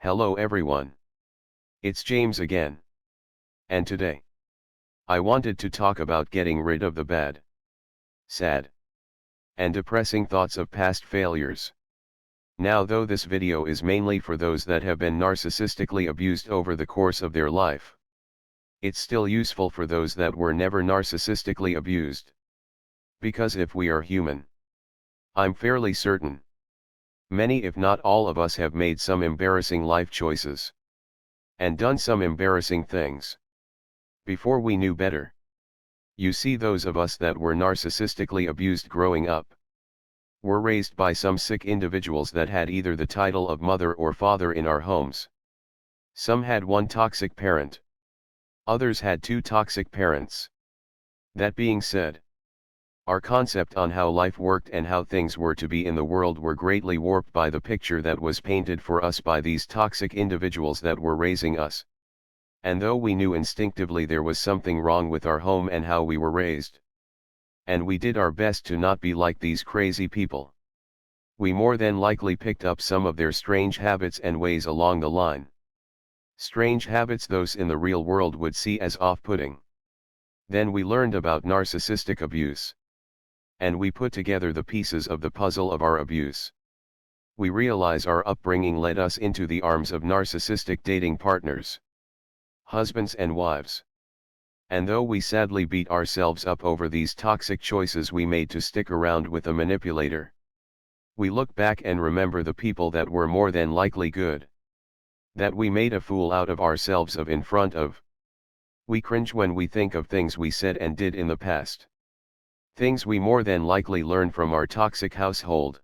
Hello everyone. It's James again. And today, I wanted to talk about getting rid of the bad, sad, and depressing thoughts of past failures. Now, though this video is mainly for those that have been narcissistically abused over the course of their life, it's still useful for those that were never narcissistically abused. Because if we are human, I'm fairly certain many if not all of us have made some embarrassing life choices and done some embarrassing things before we knew better. You see, those of us that were narcissistically abused growing up were raised by some sick individuals that had either the title of mother or father in our homes. Some had one toxic parent. Others had two toxic parents. That being said, our concept on how life worked and how things were to be in the world were greatly warped by the picture that was painted for us by these toxic individuals that were raising us. And though we knew instinctively there was something wrong with our home and how we were raised, and we did our best to not be like these crazy people, we more than likely picked up some of their strange habits and ways along the line. Strange habits those in the real world would see as off-putting. Then we learned about narcissistic abuse, and we put together the pieces of the puzzle of our abuse. We realize our upbringing led us into the arms of narcissistic dating partners, husbands and wives. And though we sadly beat ourselves up over these toxic choices we made to stick around with a manipulator, we look back and remember the people that were more than likely good, that we made a fool out of ourselves in front of. We cringe when we think of things we said and did in the past. Things we more than likely learned from our toxic household.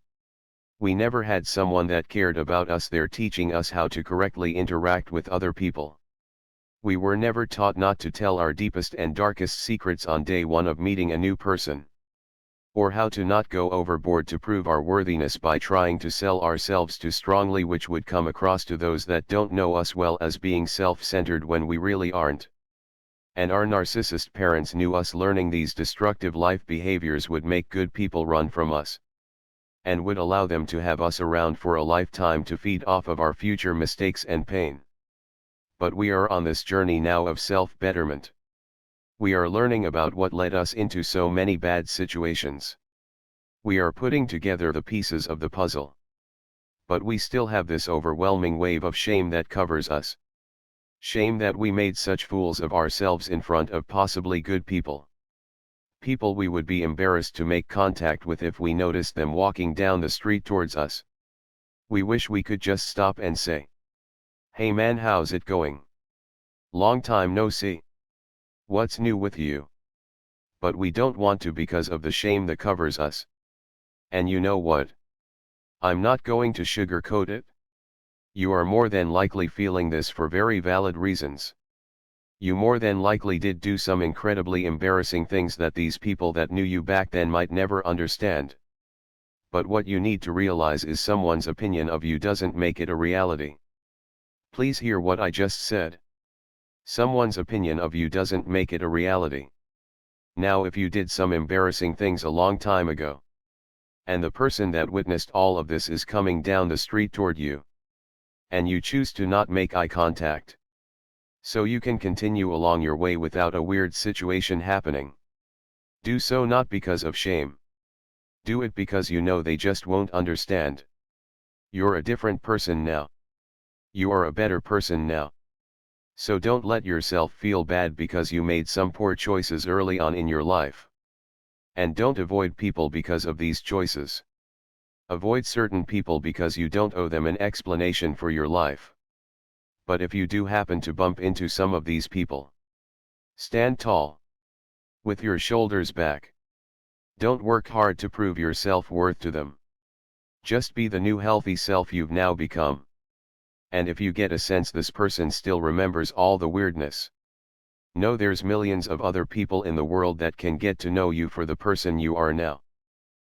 We never had someone that cared about us there teaching us how to correctly interact with other people. We were never taught not to tell our deepest and darkest secrets on day one of meeting a new person, or how to not go overboard to prove our worthiness by trying to sell ourselves too strongly, which would come across to those that don't know us well as being self-centered when we really aren't. And our narcissist parents knew us learning these destructive life behaviors would make good people run from us, and would allow them to have us around for a lifetime to feed off of our future mistakes and pain. But we are on this journey now of self-betterment. We are learning about what led us into so many bad situations. We are putting together the pieces of the puzzle. But we still have this overwhelming wave of shame that covers us. Shame that we made such fools of ourselves in front of possibly good people. People we would be embarrassed to make contact with if we noticed them walking down the street towards us. We wish we could just stop and say, "Hey man, how's it going? Long time no see. What's new with you?" But we don't want to because of the shame that covers us. And you know what? I'm not going to sugarcoat it. You are more than likely feeling this for very valid reasons. You more than likely did do some incredibly embarrassing things that these people that knew you back then might never understand. But what you need to realize is someone's opinion of you doesn't make it a reality. Please hear what I just said. Someone's opinion of you doesn't make it a reality. Now, if you did some embarrassing things a long time ago, and the person that witnessed all of this is coming down the street toward you, and you choose to not make eye contact, so you can continue along your way without a weird situation happening, do so not because of shame. Do it because you know they just won't understand. You're a different person now. You are a better person now. So don't let yourself feel bad because you made some poor choices early on in your life. And don't avoid people because of these choices. Avoid certain people because you don't owe them an explanation for your life. But if you do happen to bump into some of these people, stand tall, with your shoulders back. Don't work hard to prove your self-worth to them. Just be the new healthy self you've now become. And if you get a sense this person still remembers all the weirdness, know there's millions of other people in the world that can get to know you for the person you are now.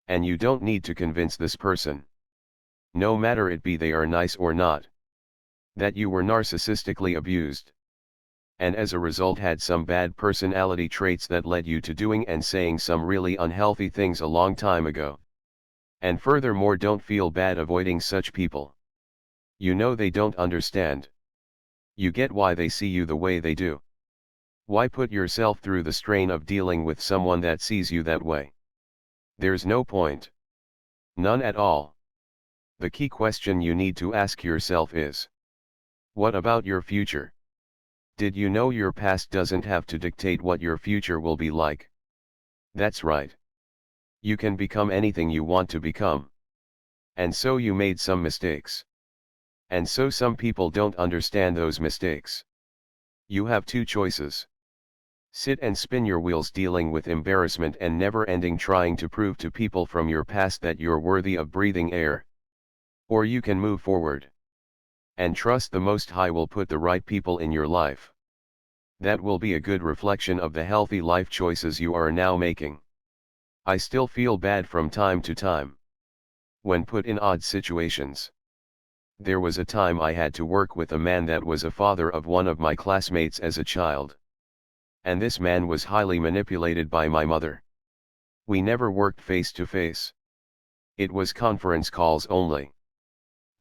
And you don't need to convince this person, no matter it be they are nice or not, that you were narcissistically abused, and as a result had some bad personality traits that led you to doing and saying some really unhealthy things a long time ago. And furthermore, don't feel bad avoiding such people. You know they don't understand. You get why they see you the way they do. Why put yourself through the strain of dealing with someone that sees you that way? There's no point. None at all. The key question you need to ask yourself is, what about your future? Did you know your past doesn't have to dictate what your future will be like? That's right. You can become anything you want to become. And so you made some mistakes. And so some people don't understand those mistakes. You have two choices. Sit and spin your wheels dealing with embarrassment and never ending trying to prove to people from your past that you're worthy of breathing air. Or you can move forward. And trust the Most High will put the right people in your life. That will be a good reflection of the healthy life choices you are now making. I still feel bad from time to time. When put in odd situations. There was a time I had to work with a man that was a father of one of my classmates as a child. And this man was highly manipulated by my mother. We never worked face to face. It was conference calls only.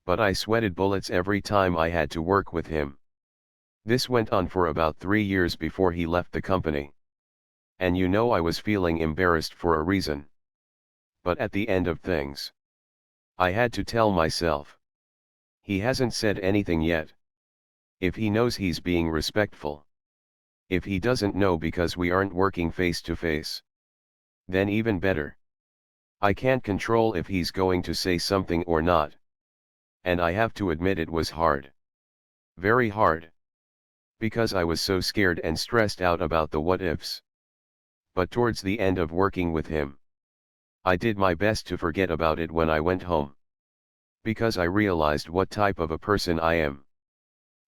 But I sweated bullets every time I had to work with him. This went on for about 3 years before he left the company. And you know I was feeling embarrassed for a reason. But at the end of things, I had to tell myself. He hasn't said anything yet. If he knows he's being respectful. If he doesn't know because we aren't working face to face. Then even better. I can't control if he's going to say something or not. And I have to admit it was hard. Very hard. Because I was so scared and stressed out about the what-ifs. But towards the end of working with him, I did my best to forget about it when I went home. Because I realized what type of a person I am.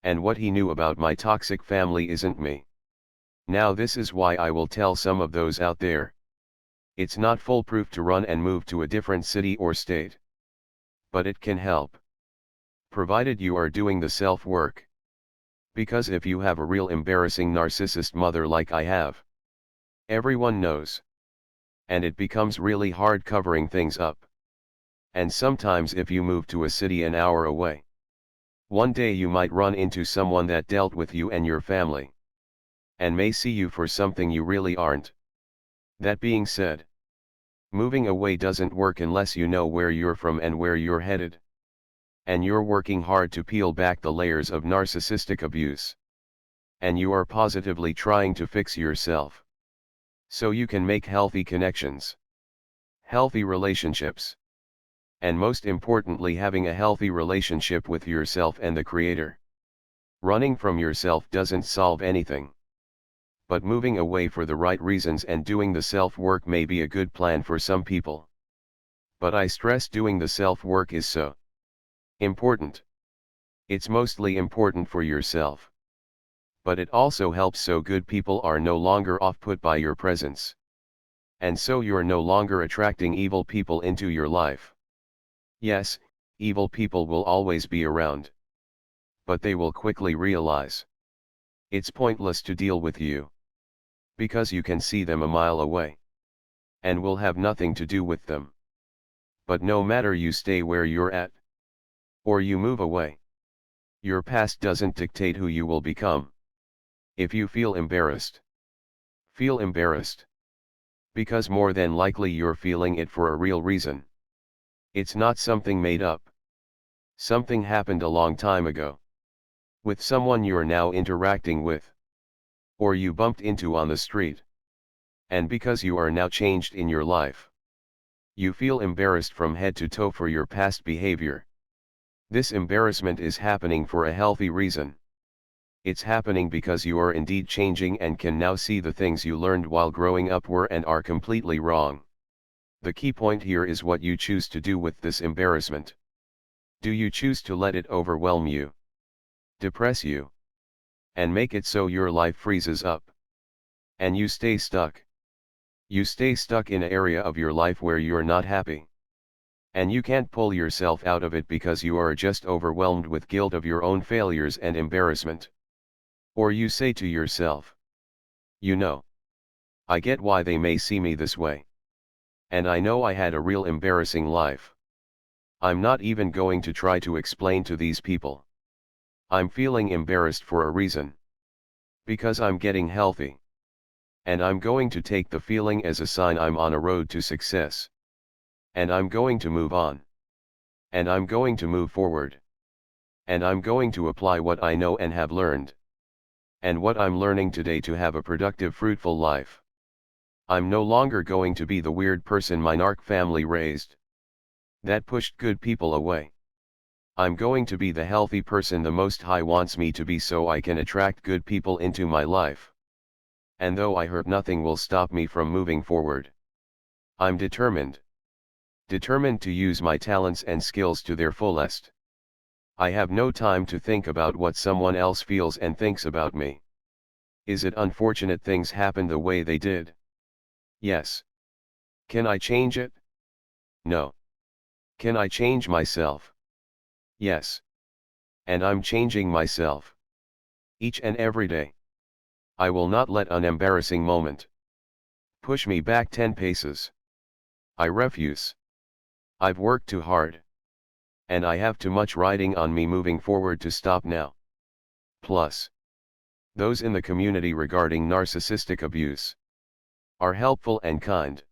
And what he knew about my toxic family isn't me. Now this is why I will tell some of those out there. It's not foolproof to run and move to a different city or state. But it can help. Provided you are doing the self-work. Because if you have a real embarrassing narcissist mother like I have, everyone knows. And it becomes really hard covering things up. And sometimes if you move to a city an hour away, one day you might run into someone that dealt with you and your family. And may see you for something you really aren't. That being said, moving away doesn't work unless you know where you're from and where you're headed. And you're working hard to peel back the layers of narcissistic abuse. And you are positively trying to fix yourself. So you can make healthy connections. Healthy relationships. And most importantly having a healthy relationship with yourself and the Creator. Running from yourself doesn't solve anything. But moving away for the right reasons and doing the self-work may be a good plan for some people. But I stress doing the self-work is so important. It's mostly important for yourself. But it also helps so good people are no longer off-put by your presence. And so you're no longer attracting evil people into your life. Yes, evil people will always be around. But they will quickly realize it's pointless to deal with you. Because you can see them a mile away. And will have nothing to do with them. But no matter you stay where you're at. Or you move away. Your past doesn't dictate who you will become. If you feel embarrassed. Feel embarrassed. Because more than likely you're feeling it for a real reason. It's not something made up. Something happened a long time ago. With someone you're now interacting with. Or you bumped into on the street. And because you are now changed in your life. You feel embarrassed from head to toe for your past behavior. This embarrassment is happening for a healthy reason. It's happening because you are indeed changing and can now see the things you learned while growing up were and are completely wrong. The key point here is what you choose to do with this embarrassment. Do you choose to let it overwhelm you? Depress you? And make it so your life freezes up? And you stay stuck? You stay stuck in an area of your life where you're not happy. And you can't pull yourself out of it because you are just overwhelmed with guilt of your own failures and embarrassment. Or you say to yourself, you know, I get why they may see me this way. And I know I had a real embarrassing life. I'm not even going to try to explain to these people. I'm feeling embarrassed for a reason. Because I'm getting healthy. And I'm going to take the feeling as a sign I'm on a road to success. And I'm going to move on. And I'm going to move forward. And I'm going to apply what I know and have learned. And what I'm learning today to have a productive, fruitful life. I'm no longer going to be the weird person my narc family raised. That pushed good people away. I'm going to be the healthy person the Most High wants me to be so I can attract good people into my life. And though I hurt, nothing will stop me from moving forward. I'm determined. Determined to use my talents and skills to their fullest. I have no time to think about what someone else feels and thinks about me. Is it unfortunate things happen the way they did? Yes. Can I change it? No. Can I change myself? Yes. And I'm changing myself. Each and every day. I will not let an embarrassing moment push me back 10 paces. I refuse. I've worked too hard. And I have too much riding on me moving forward to stop now. Plus, those in the community regarding narcissistic abuse are helpful and kind.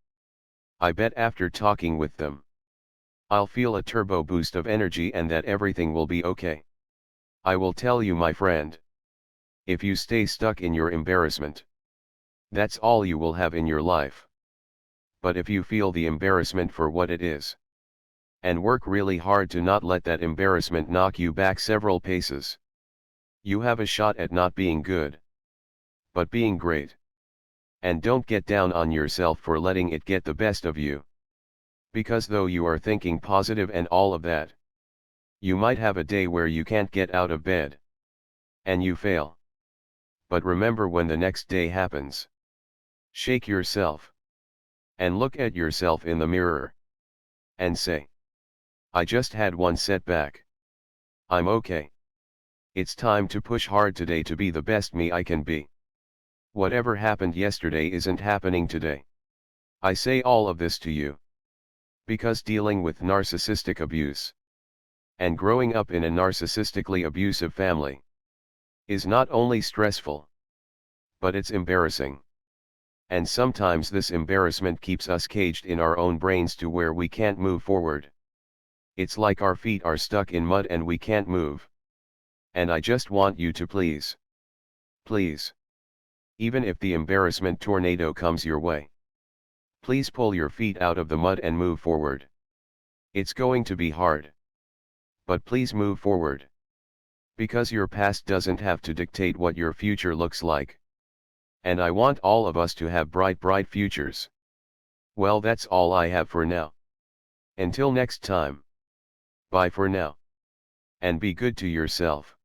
I bet after talking with them, I'll feel a turbo boost of energy and that everything will be okay. I will tell you, my friend, if you stay stuck in your embarrassment, that's all you will have in your life. But if you feel the embarrassment for what it is, and work really hard to not let that embarrassment knock you back several paces, you have a shot at not being good, but being great. And don't get down on yourself for letting it get the best of you. Because though you are thinking positive and all of that, you might have a day where you can't get out of bed. And you fail. But remember, when the next day happens, shake yourself. And look at yourself in the mirror. And say, I just had one setback. I'm okay. It's time to push hard today to be the best me I can be. Whatever happened yesterday isn't happening today. I say all of this to you because dealing with narcissistic abuse and growing up in a narcissistically abusive family is not only stressful, but it's embarrassing. And sometimes this embarrassment keeps us caged in our own brains to where we can't move forward. It's like our feet are stuck in mud and we can't move. And I just want you to please, even if the embarrassment tornado comes your way, please pull your feet out of the mud and move forward. It's going to be hard. But please move forward. Because your past doesn't have to dictate what your future looks like. And I want all of us to have bright futures. Well, that's all I have for now. Until next time. Bye for now. And be good to yourself.